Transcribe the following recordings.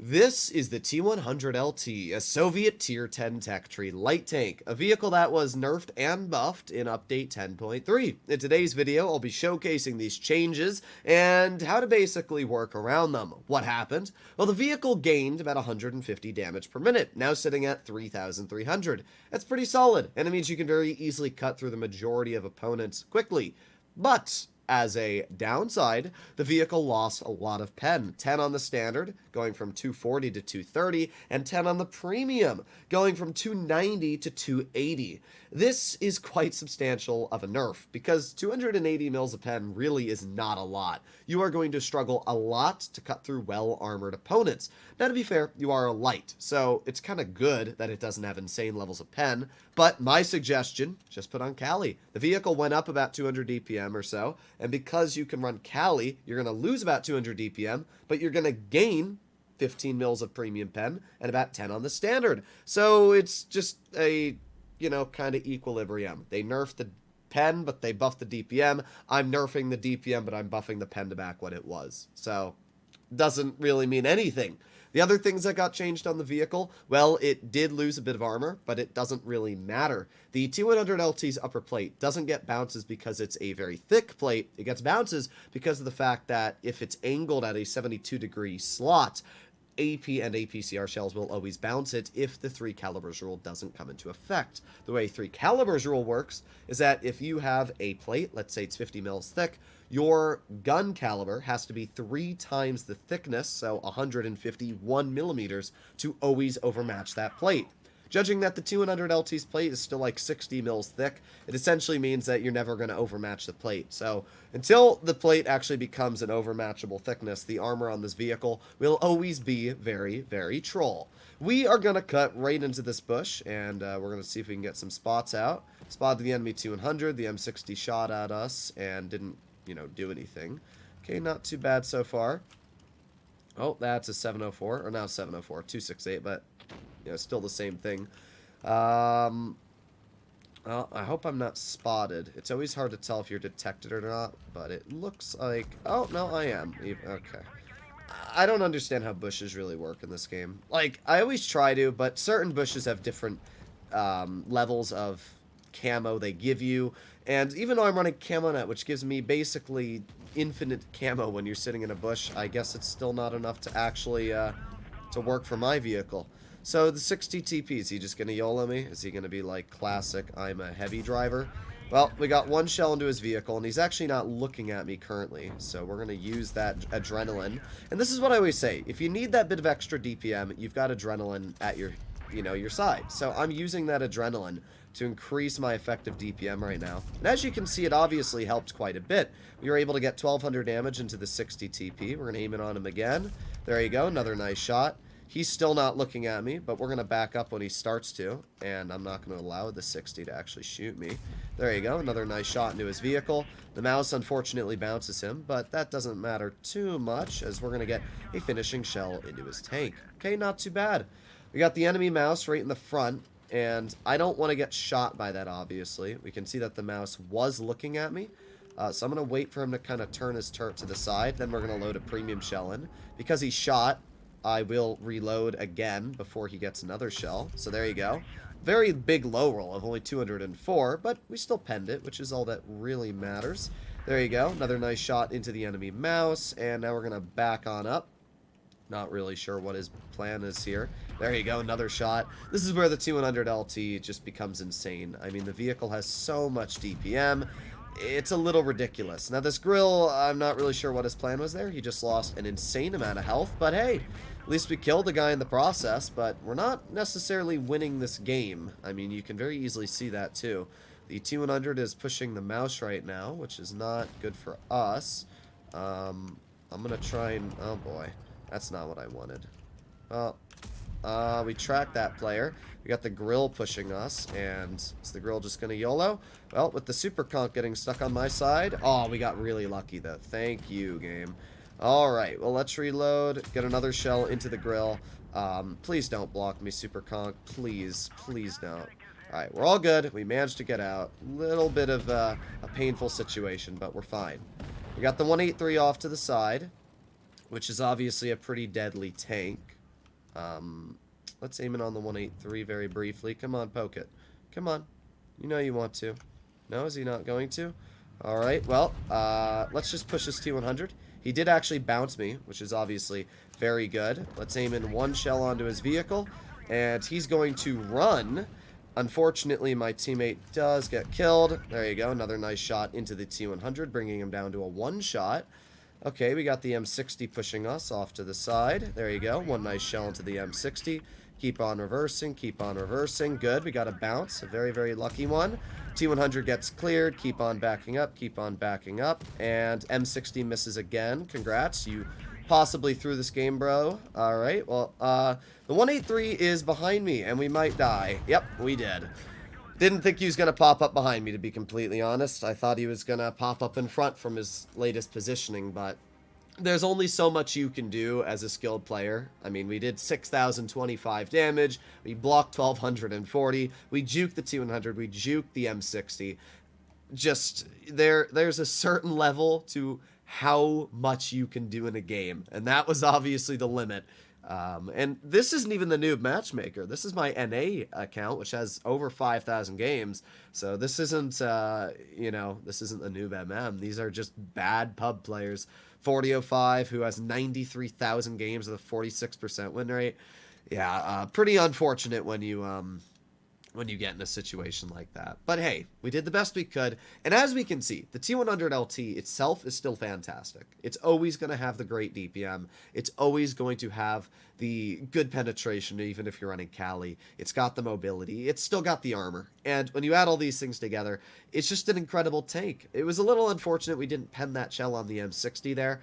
This is the T-100LT, a Soviet Tier 10 tech tree light tank, a vehicle that was nerfed and buffed in Update 10.3. In today's video, I'll be showcasing these changes and how to basically work around them. What happened? Well, the vehicle gained about 150 damage per minute, now sitting at 3,300. That's pretty solid, and it means you can very easily cut through the majority of opponents quickly. But as a downside, the vehicle lost a lot of pen. 10 on the standard, going from 240 to 230, and 10 on the premium, going from 290 to 280. This is quite substantial of a nerf, because 280 mils of pen really is not a lot. You are going to struggle a lot to cut through well-armored opponents. Now, to be fair, you are a light, so it's kind of good that it doesn't have insane levels of pen, but my suggestion, just put on Cali. The vehicle went up about 200 DPM or so, and because you can run Cali, you're going to lose about 200 DPM, but you're going to gain 15 mils of premium pen and about 10 on the standard. So it's just a, kind of equilibrium. They nerfed the pen, but they buffed the DPM. I'm nerfing the DPM, but I'm buffing the pen to back what it was. So doesn't really mean anything. The other things that got changed on the vehicle, well, it did lose a bit of armor, but it doesn't really matter. The T100LT's upper plate doesn't get bounces because it's a very thick plate. It gets bounces because of the fact that if it's angled at a 72-degree slot, AP and APCR shells will always bounce it if the 3 calibers rule doesn't come into effect. The way 3 calibers rule works is that if you have a plate, let's say it's 50 mils thick, your gun caliber has to be 3 times the thickness, so 151 millimeters, to always overmatch that plate. Judging that the 200LT's plate is still like 60 mils thick, it essentially means that you're never going to overmatch the plate. So until the plate actually becomes an overmatchable thickness, the armor on this vehicle will always be very, very troll. We are going to cut right into this bush, and we're going to see if we can get some spots out. Spotted the enemy T100, the M60 shot at us and didn't, do anything. Okay, not too bad so far. Oh, that's a 704, or now 704, 268, but still the same thing. Well, I hope I'm not spotted. It's always hard to tell if you're detected or not, but it looks like... Oh, no, I am. Okay. I don't understand how bushes really work in this game. Like, I always try to, but certain bushes have different levels of camo they give you. And even though I'm running Camo Net, which gives me basically infinite camo when you're sitting in a bush, I guess it's still not enough to actually to work for my vehicle. So the 60 TP, is he just going to YOLO me? Is he going to be like classic, I'm a heavy driver? Well, we got one shell into his vehicle, and he's actually not looking at me currently. So we're going to use that adrenaline. And this is what I always say. If you need that bit of extra DPM, you've got adrenaline at your, your side. So I'm using that adrenaline to increase my effective DPM right now. And as you can see, it obviously helped quite a bit. We were able to get 1,200 damage into the 60 TP. We're going to aim it on him again. There you go, another nice shot. He's still not looking at me, but we're going to back up when he starts to, and I'm not going to allow the 60 to actually shoot me. There you go, another nice shot into his vehicle. The mouse unfortunately bounces him, but that doesn't matter too much, as we're going to get a finishing shell into his tank. Okay, not too bad. We got the enemy mouse right in the front, and I don't want to get shot by that, obviously. We can see that the mouse was looking at me. So I'm going to wait for him to kind of turn his turret to the side. Then we're going to load a premium shell in. Because he shot, I will reload again before he gets another shell. So there you go. Very big low roll of only 204, but we still penned it, which is all that really matters. There you go. Another nice shot into the enemy mouse. And now we're going to back on up. Not really sure what his plan is here. There you go, another shot. This is where the T100LT just becomes insane. I mean, the vehicle has so much DPM. It's a little ridiculous. Now, this grill, I'm not really sure what his plan was there. He just lost an insane amount of health. But hey, at least we killed the guy in the process. But we're not necessarily winning this game. I mean, you can very easily see that too. The T100 is pushing the mouse right now, which is not good for us. I'm going to try and... Oh, boy. That's not what I wanted. We tracked that player. We got the grill pushing us, and is the grill just going to YOLO? Well, with the super conk getting stuck on my side. Oh, we got really lucky, though. Thank you, game. Alright, well, let's reload. Get another shell into the grill. Please don't block me, super conk. Please, please don't. Alright, we're all good. We managed to get out. Little bit of a painful situation, but we're fine. We got the 183 off to the side, which is obviously a pretty deadly tank. Let's aim it on the 183 very briefly. Come on, poke it. Come on. You know you want to. No, is he not going to? Alright, well, let's just push this T100. He did actually bounce me, which is obviously very good. Let's aim in one shell onto his vehicle, and he's going to run. Unfortunately, my teammate does get killed. There you go, another nice shot into the T100, bringing him down to a one-shot. Okay, we got the M60 pushing us off to the side. There you go, one nice shell into the M60. Keep on reversing, keep on reversing. Good, we got a bounce, a very, very lucky one. T100 gets cleared, keep on backing up, and M60 misses again. Congrats, you possibly threw this game, bro. Alright, well, the 183 is behind me, and we might die. Yep, we did. Didn't think he was going to pop up behind me, to be completely honest. I thought he was going to pop up in front from his latest positioning, but there's only so much you can do as a skilled player. I mean, we did 6,025 damage, we blocked 1,240, we juked the T100, we juked the M60. Just, there's a certain level to how much you can do in a game, and that was obviously the limit. And this isn't even the noob matchmaker. This is my NA account, which has over 5,000 games. So this isn't, you know, this isn't the noob MM. These are just bad pub players. 4005, who has 93,000 games with a 46% win rate. Yeah, pretty unfortunate when you get in a situation like that. But hey, we did the best we could. And as we can see, the T100 LT itself is still fantastic. It's always going to have the great DPM. It's always going to have the good penetration, even if you're running Kali. It's got the mobility. It's still got the armor. And when you add all these things together, it's just an incredible tank. It was a little unfortunate we didn't pen that shell on the M60 there.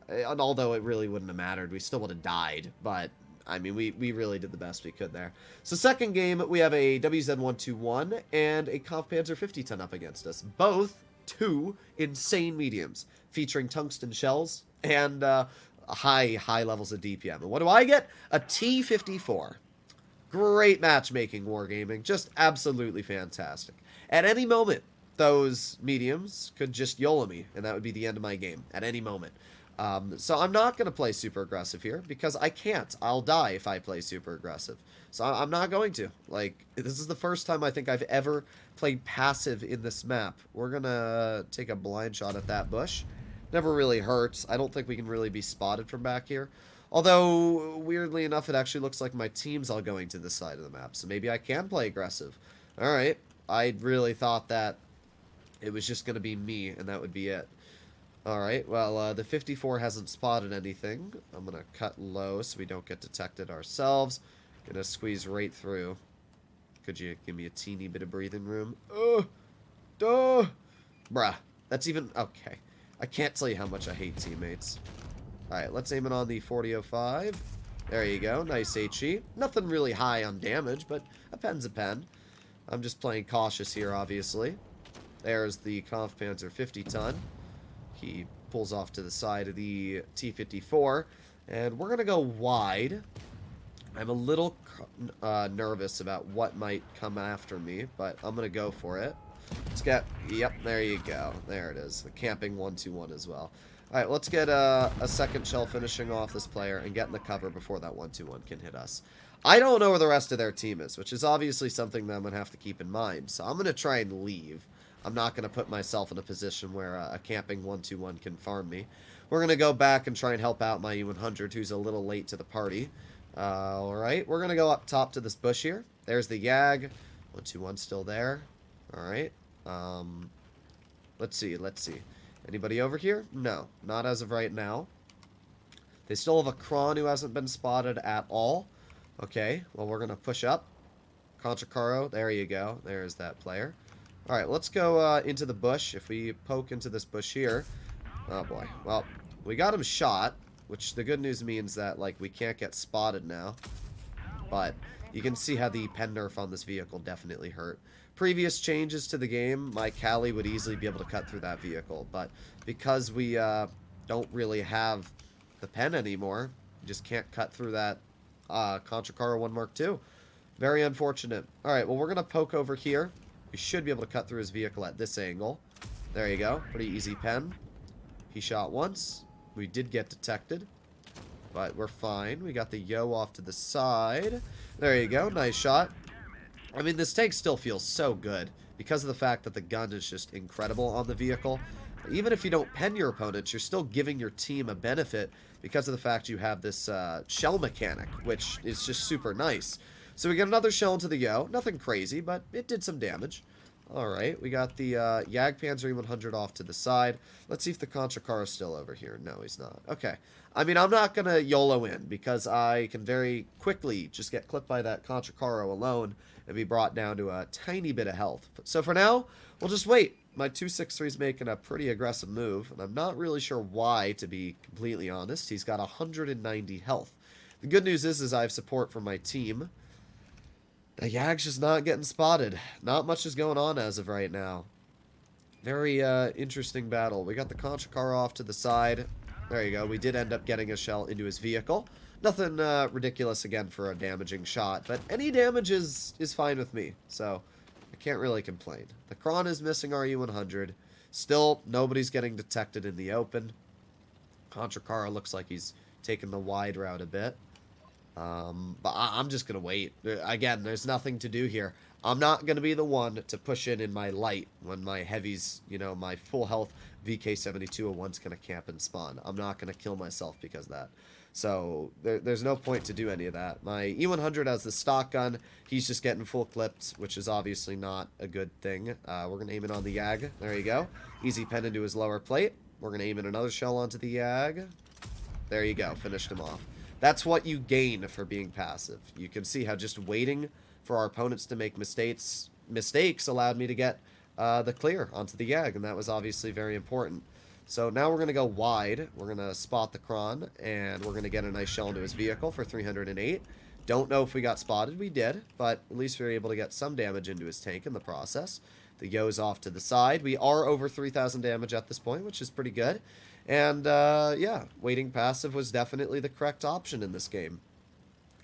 And although it really wouldn't have mattered, we still would have died. But I mean, we really did the best we could there. So second game, we have a WZ121 and a Kampfpanzer 50-ton up against us. Both two insane mediums, featuring tungsten shells and high levels of DPM. And what do I get? A T-54. Great matchmaking, wargaming. Just absolutely fantastic. At any moment, those mediums could just YOLO me, and that would be the end of my game. At any moment. So I'm not going to play super aggressive here, because I can't. I'll die if I play super aggressive. So I'm not going to. Like, this is the first time I think I've ever played passive in this map. We're going to take a blind shot at that bush. Never really hurts. I don't think we can really be spotted from back here. Although, weirdly enough, it actually looks like my team's all going to this side of the map. So maybe I can play aggressive. Alright. I really thought that it was just going to be me, and that would be it. Alright, well, the 54 hasn't spotted anything. I'm going to cut low so we don't get detected ourselves. Gonna squeeze right through. Could you give me a teeny bit of breathing room? Bruh. That's even... Okay. I can't tell you how much I hate teammates. Alright, let's aim it on the 4005. There you go. Nice HE. Nothing really high on damage, but a pen's a pen. I'm just playing cautious here, obviously. There's the Kampfpanzer 50-ton. He pulls off to the side of the T-54, and we're going to go wide. I'm a little nervous about what might come after me, but I'm going to go for it. Let's get... Yep, there you go. There it is. The camping 1-2-1 as well. Alright, let's get a second shell finishing off this player and get in the cover before that 1-2-1 can hit us. I don't know where the rest of their team is, which is obviously something that I'm going to have to keep in mind. So I'm going to try and leave. I'm not going to put myself in a position where a camping 1-2-1 can farm me. We're going to go back and try and help out my U100, who's a little late to the party. Alright, we're going to go up top to this bush here. There's the Yag. 1-2-1 still there. Alright. Let's see. Anybody over here? No, not as of right now. They still have a Kron who hasn't been spotted at all. Okay, well, we're going to push up. Conchacaro, there you go. There's that player. Alright, let's go into the bush. If we poke into this bush here... Oh, boy. Well, we got him shot, which the good news means that, like, we can't get spotted now. But you can see how the pen nerf on this vehicle definitely hurt. Previous changes to the game, my Kali would easily be able to cut through that vehicle. But because we don't really have the pen anymore, we just can't cut through that Conchacaro 1 Mark II. Very unfortunate. Alright, well, we're going to poke over here. We should be able to cut through his vehicle at this angle. There you go. Pretty easy pen. He shot once. We did get detected. but we're fine. We got the Yo off to the side. There you go. Nice shot. I mean, this tank still feels so good because of the fact that the gun is just incredible on the vehicle. Even if you don't pen your opponents, you're still giving your team a benefit because of the fact you have this shell mechanic, which is just super nice. So we get another shell into the Yo. Nothing crazy, but it did some damage. Alright, we got the Jagdpanzer E100 off to the side. Let's see if the Contra is still over here. No, he's not. Okay. I mean, I'm not going to YOLO in because I can very quickly just get clipped by that Contra alone and be brought down to a tiny bit of health. So for now, we'll just wait. My 263 is making a pretty aggressive move, and I'm not really sure why, to be completely honest. He's got 190 health. The good news is I have support from my team. The Yag's just not getting spotted. Not much is going on as of right now. Very interesting battle. We got the Contra off to the side. There you go. We did end up getting a shell into his vehicle. Nothing ridiculous again for a damaging shot, but any damage is fine with me, so I can't really complain. The Kron is missing RU-100. Still, nobody's getting detected in the open. Contra looks like he's taking the wide route a bit. But I'm just going to wait. Again, there's nothing to do here. I'm not going to be the one to push in my light when my heavies, you know, my full health VK7201's going to camp and spawn. I'm not going to kill myself because of that. So there's no point to do any of that. My E100 has the stock gun. He's just getting full clipped, which is obviously not a good thing. We're going to aim it on the Yag. There you go. Easy pen into his lower plate. We're going to aim in another shell onto the Yag. There you go. Finished him off. That's what you gain for being passive. You can see how just waiting for our opponents to make mistakes allowed me to get the clear onto the Yag, and that was obviously very important. So now we're going to go wide. We're going to spot the Kron, and we're going to get a nice shell into his vehicle for 308. Don't know if we got spotted. We did, but at least we were able to get some damage into his tank in the process. The Yo's off to the side. We are over 3,000 damage at this point, which is pretty good. And, yeah, waiting passive was definitely the correct option in this game.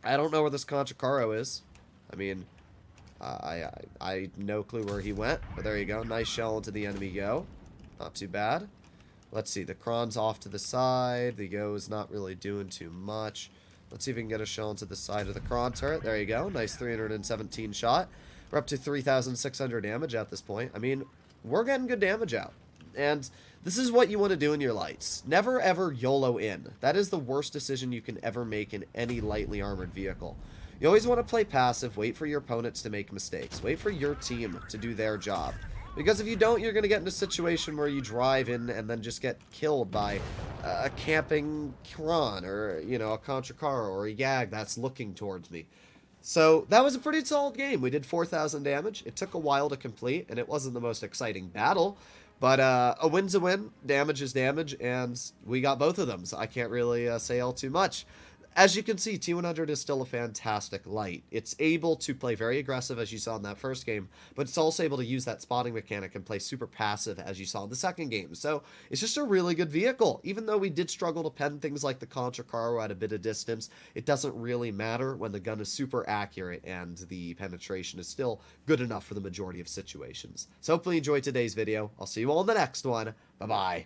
I don't know where this Contra is. I mean, I no clue where he went, but there you go. Nice shell into the enemy Yo. Not too bad. Let's see, the Kron's off to the side. The Yo's not really doing too much. Let's see if we can get a shell into the side of the Kron turret. There you go. Nice 317 shot. We're up to 3,600 damage at this point. I mean, we're getting good damage out. And this is what you want to do in your lights. Never ever YOLO in. That is the worst decision you can ever make in any lightly armored vehicle. You always want to play passive, wait for your opponents to make mistakes. Wait for your team to do their job. Because if you don't, you're going to get in a situation where you drive in and then just get killed by a camping Kron or, you know, a Contra or a Yag that's looking towards me. So that was a pretty solid game. We did 4,000 damage. It took a while to complete, and it wasn't the most exciting battle. But a win's a win, damage is damage, and we got both of them, so I can't really say all too much. As you can see, T100 is still a fantastic light. It's able to play very aggressive, as you saw in that first game, but it's also able to use that spotting mechanic and play super passive, as you saw in the second game. So it's just a really good vehicle. Even though we did struggle to pen things like the Contra at a bit of distance, it doesn't really matter when the gun is super accurate and the penetration is still good enough for the majority of situations. So hopefully you enjoyed today's video. I'll see you all in the next one. Bye-bye.